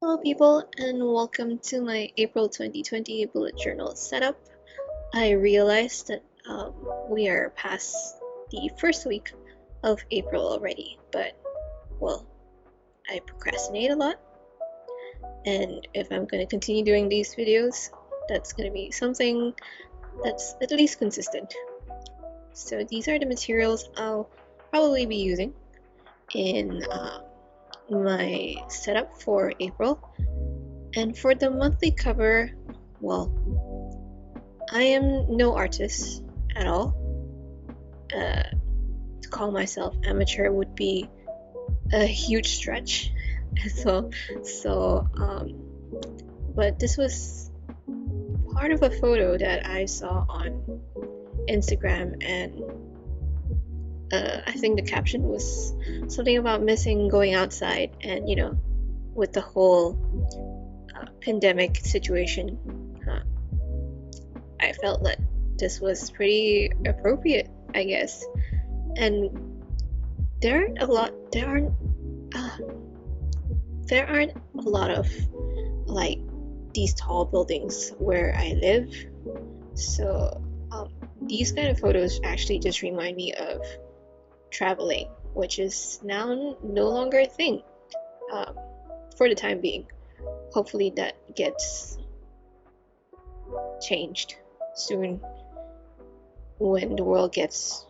Hello, people, and welcome to my April 2020 bullet journal setup. I realized that we are past the first week of April already, but well, I procrastinate a lot, and if I'm going to continue doing these videos, that's going to be something that's at least consistent. So, these are the materials I'll probably be using in my setup for April. And for the monthly cover, well, I am no artist at all. To call myself amateur would be a huge stretch. So, so, but this was part of a photo that I saw on Instagram, and I think the caption was something about missing going outside, and with the whole pandemic situation, I felt that this was pretty appropriate, I guess. And there aren't a lot. Uh, there aren't a lot of like these tall buildings where I live. So these kind of photos actually just remind me of traveling, which is now no longer a thing um, for the time being. Hopefully that gets changed soon when the world gets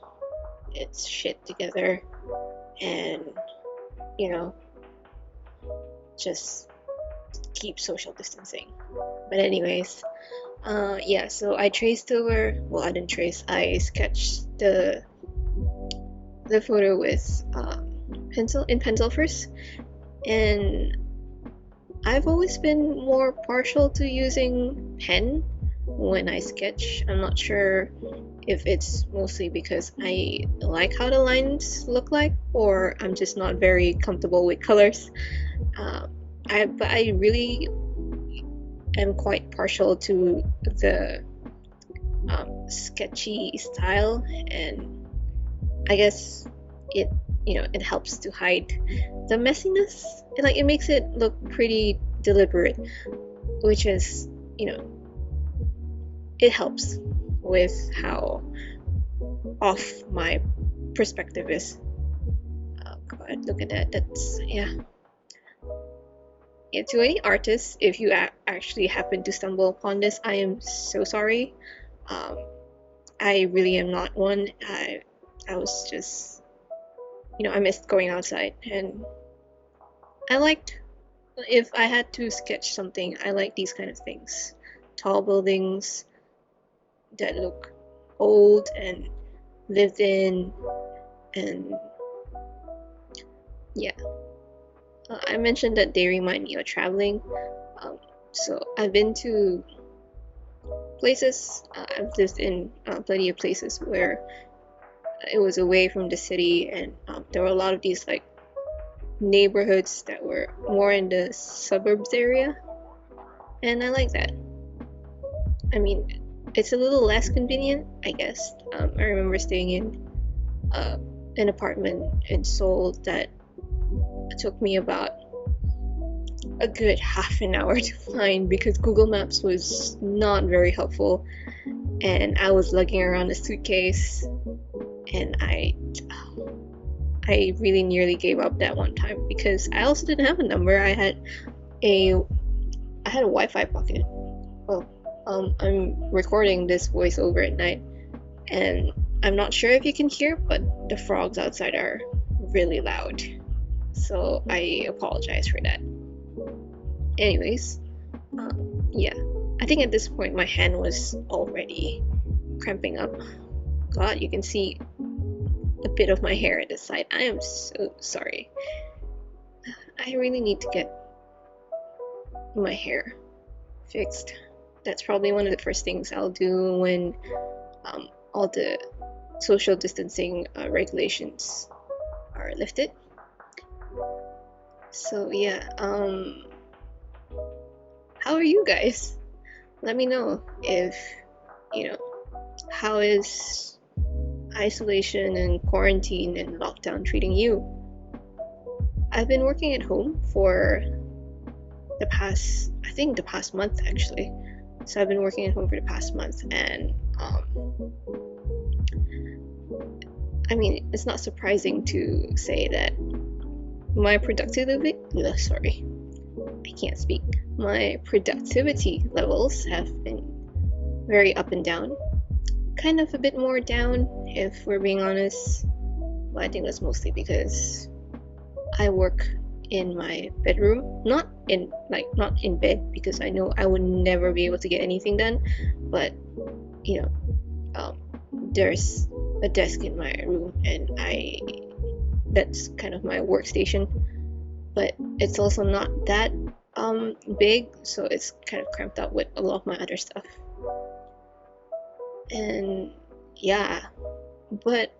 its shit together and you know just keep social distancing. But anyways, yeah, so I traced over, well, I didn't trace, I sketched the photo with pencil first, and I've always been more partial to using pen when I sketch. I'm not sure if it's mostly because I like how the lines look like, or I'm just not very comfortable with colors. But I really am quite partial to the sketchy style, and I guess it it helps to hide the messiness. It makes it look pretty deliberate, which is it helps with how off my perspective is. Oh god, look at that. That's yeah, to any artists, if you actually happen to stumble upon this, I am so sorry. um, I really am not one. I was just I missed going outside, and I liked, if I had to sketch something, I like these kind of things. Tall buildings that look old and lived in, and yeah. I mentioned that they remind me of traveling. So I've been to places, I've lived in plenty of places where it was away from the city, and there were a lot of these like neighborhoods that were more in the suburbs area, and I like that. I mean, it's a little less convenient, I guess. I remember staying in an apartment in Seoul that took me about a good half an hour to find because Google Maps was not very helpful, and I was lugging around a suitcase, and I really nearly gave up that one time because I also didn't have a number. I had a Wi-Fi pocket. Well, I'm recording this voiceover at night, and I'm not sure if you can hear, but the frogs outside are really loud. So I apologize for that. Anyways, yeah, I think at this point my hand was already cramping up. God, you can see a bit of my hair at the side. I am so sorry. I really need to get my hair fixed. That's probably one of the first things I'll do when all the social distancing regulations are lifted. So yeah, how are you guys? Let me know if how is isolation and quarantine and lockdown treating you? I've been working at home for I think the past month actually. So I've been working at home for the past month, and I mean, it's not surprising to say that my productivity, sorry, I can't speak. My productivity levels have been very up and down. Kind of a bit more down, if we're being honest. But I think that's mostly because I work in my bedroom, not in bed, because I know I would never be able to get anything done. But you know, there's a desk in my room, and that's kind of my workstation. But it's also not that big, so it's kind of cramped up with a lot of my other stuff. And yeah, but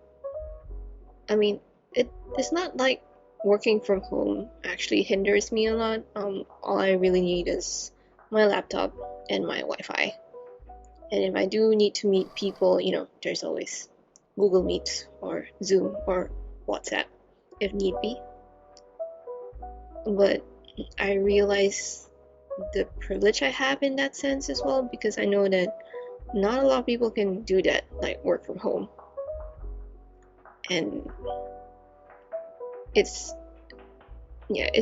I mean, it's not like working from home actually hinders me a lot. All I really need is my laptop and my Wi-Fi. And if I do need to meet people, there's always Google Meet or Zoom or WhatsApp if need be. But I realize the privilege I have in that sense as well, because I know that not a lot of people can do that, like work from home. And it's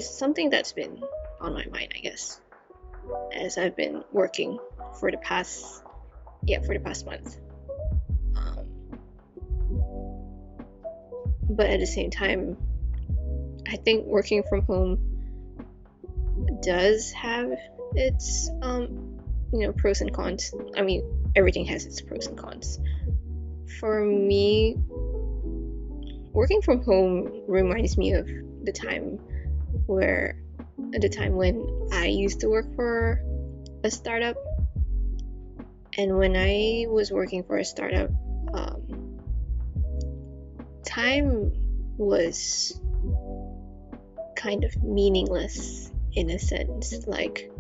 something that's been on my mind, I guess, as I've been working for the past month. But at the same time, I think working from home does have its pros and cons. I mean, everything has its pros and cons. For me, working from home reminds me of the time when I used to work for a startup. And when I was working for a startup, time was kind of meaningless in a sense. Like,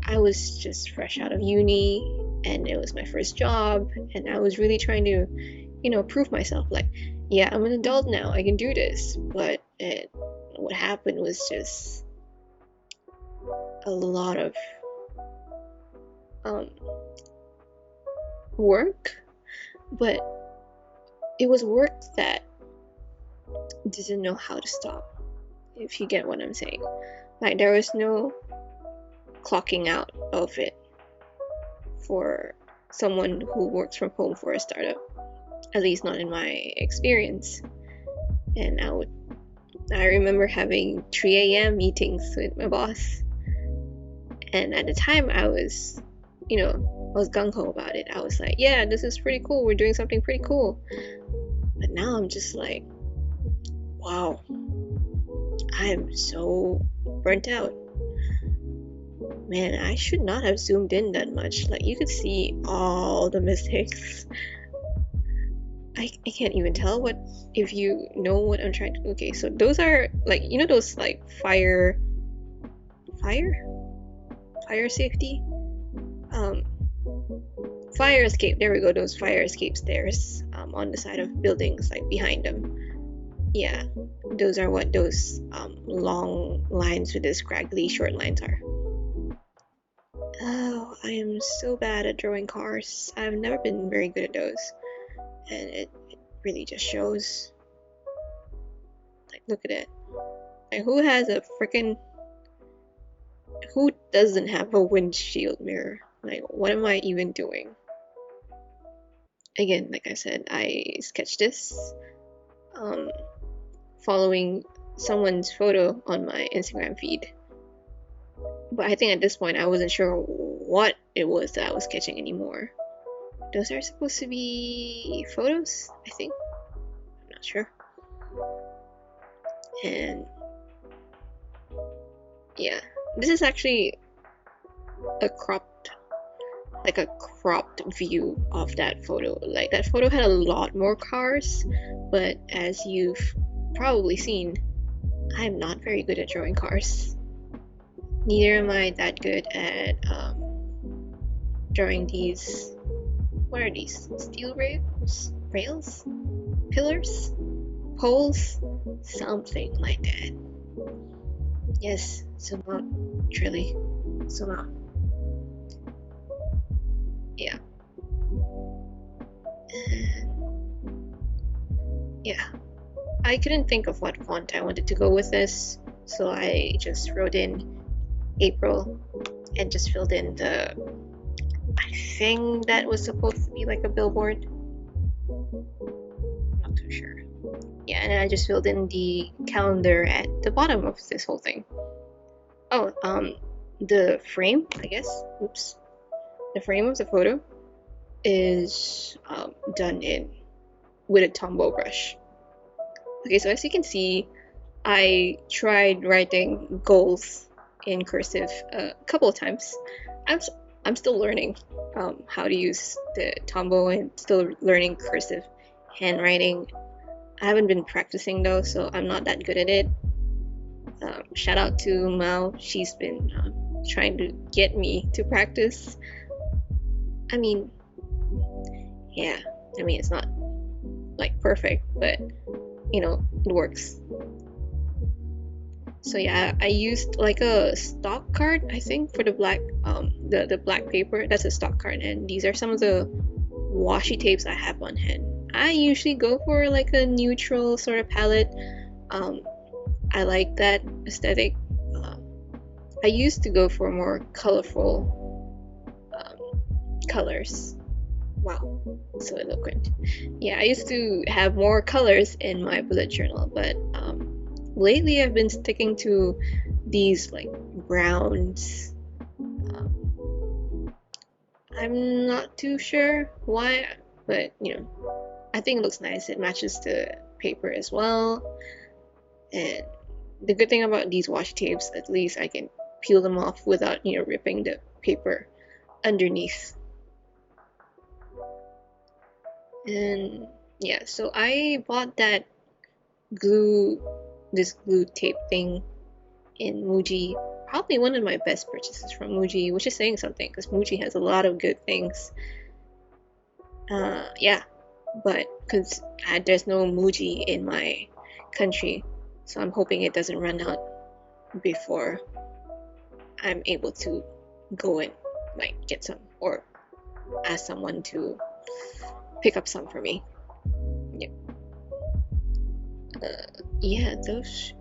I was just fresh out of uni, and it was my first job, and I was really trying to, prove myself. Like, yeah, I'm an adult now, I can do this. But what happened was just a lot of work, but it was work that didn't know how to stop, if you get what I'm saying. Like, there was no clocking out of it for someone who works from home for a startup, at least not in my experience. And I remember having 3 a.m. meetings with my boss, and at the time I was gung-ho about it. I was like, yeah, this is pretty cool, we're doing something pretty cool. But now I'm just like, wow, I'm so burnt out. Man, I should not have zoomed in that much. Like, you could see all the mistakes. I can't even tell if you know what I'm trying to. Okay, so those are like, those like fire safety, fire escape, there we go, those fire escape stairs on the side of buildings, like behind them. Yeah, those are what those long lines with the scraggly short lines are. Oh, I am so bad at drawing cars. I've never been very good at those, and it really just shows. Like, look at it. Like, who doesn't have a windshield mirror? Like, what am I even doing? Again, like I said, I sketched this following someone's photo on my Instagram feed. But I think at this point I wasn't sure what it was that I was sketching anymore. Those are supposed to be photos, I think. I'm not sure. And yeah, this is actually a cropped view of that photo. Like, that photo had a lot more cars, but as you've probably seen, I'm not very good at drawing cars. Neither am I that good at drawing these. What are these? Steel rails? Pillars? Poles? Something like that. Yes, zoom out. Truly. Zoom out. Yeah. Yeah. I couldn't think of what font I wanted to go with this, so I just wrote in April and just filled in the thing that was supposed to be like a billboard. I'm not too sure. Yeah, and I just filled in the calendar at the bottom of this whole thing. Oh, the frame, I guess. Oops. The frame of the photo is done in with a Tombow brush. Okay, so as you can see, I tried writing goals in cursive a couple of times. I'm I'm still learning how to use the Tombow and still learning cursive handwriting. I haven't been practicing though, so I'm not that good at it. Shout out to Mao. She's been trying to get me to practice. I mean, yeah, I mean, it's not like perfect, but you know, it works. So yeah, I used like a stock card, I think, for the black the black paper. That's a stock card, and these are some of the washi tapes I have on hand. I usually go for like a neutral sort of palette. Um, I like that aesthetic. Uh, I used to go for more colorful colors. Wow, so eloquent. Yeah, I used to have more colors in my bullet journal, but lately I've been sticking to these like browns. I'm not too sure why, but you know, I think it looks nice. It matches the paper as well. And the good thing about these washi tapes, at least I can peel them off without, you know, ripping the paper underneath. And yeah, so I bought that glue, this glue tape thing in Muji. Probably one of my best purchases from Muji, which is saying something because Muji has a lot of good things. Yeah, but because there's no Muji in my country, so I'm hoping it doesn't run out before I'm able to go and like get some or ask someone to pick up some for me. Yeah, yeah, those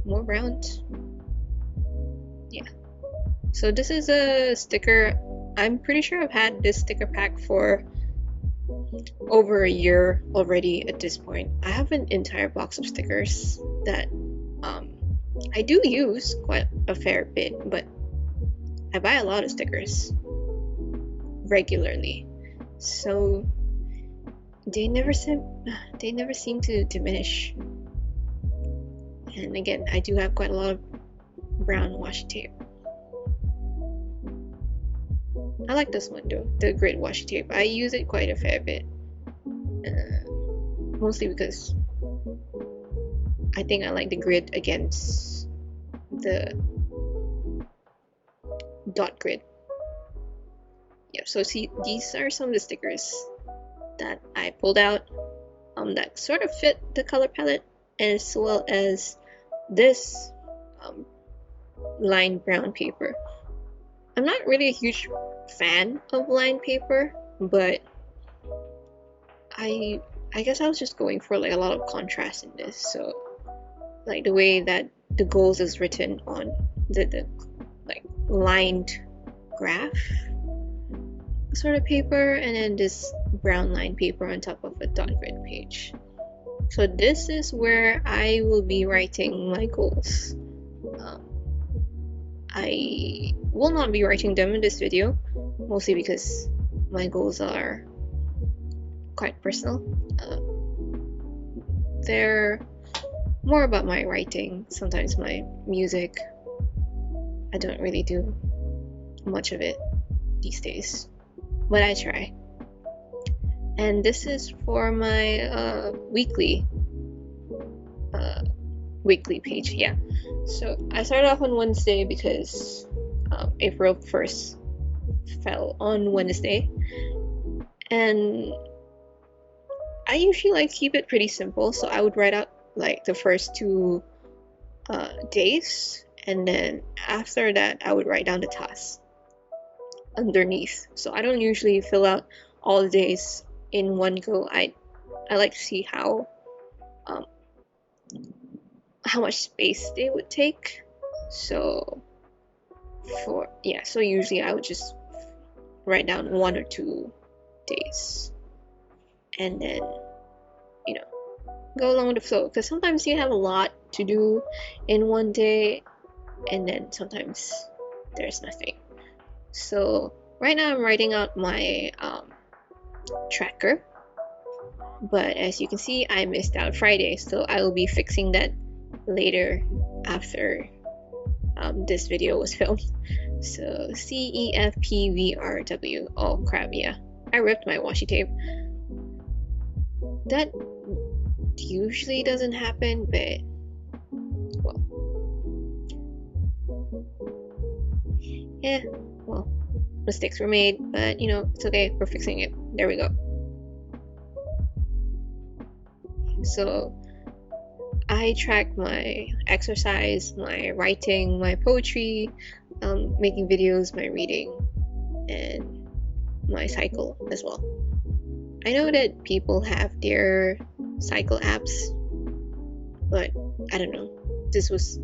more rounds. Yeah. So this is a sticker. I'm pretty sure I've had this sticker pack for over a year already at this point. I have an entire box of stickers that um, I do use quite a fair bit, but I buy a lot of stickers regularly. So they never seem to diminish. And again, I do have quite a lot of brown washi tape. I like this one though, the grid washi tape. I use it quite a fair bit. Mostly because I think I like the grid against the dot grid. Yeah, so see, these are some of the stickers that I pulled out that sort of fit the color palette, as well as this um, lined brown paper. I'm not really a huge fan of lined paper, but I I guess I was just going for like a lot of contrast in this. So like the way that the goals is written on the like lined graph sort of paper, and then this brown line paper on top of a dot grid page. So this is where I will be writing my goals. Um, I will not be writing them in this video, mostly because my goals are quite personal. They're more about my writing, sometimes my music. I don't really do much of it these days, but I try. And this is for my weekly page. Yeah, so I started off on Wednesday because April 1st fell on Wednesday, and I usually like keep it pretty simple, so I would write out like the first two days and then after that I would write down the tasks underneath. So I don't usually fill out all the days in one go. I like to see um, how much space they would take. So so usually I would just write down 1 or 2 days, and then go along with the flow, because sometimes you have a lot to do in one day, and then sometimes there's nothing. So right now I'm writing out my tracker, but as you can see I missed out Friday, so I will be fixing that later after this video was filmed. So CEFPVRW. Oh crap, yeah, I ripped my washi tape. That usually doesn't happen, but well, yeah, well, mistakes were made, but it's okay, we're fixing it. There we go. So I track my exercise, my writing, my poetry, making videos, my reading, and my cycle as well. I know that people have their cycle apps, but I don't know. This was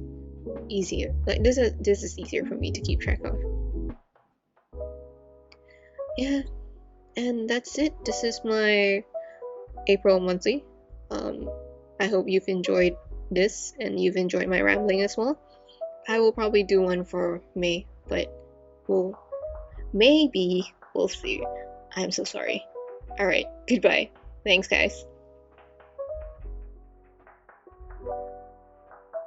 easier. Like this is easier for me to keep track of. Yeah, and that's it. This is my April monthly. I hope you've enjoyed this and you've enjoyed my rambling as well. I will probably do one for May, but we'll see. I'm so sorry. Alright, goodbye. Thanks, guys.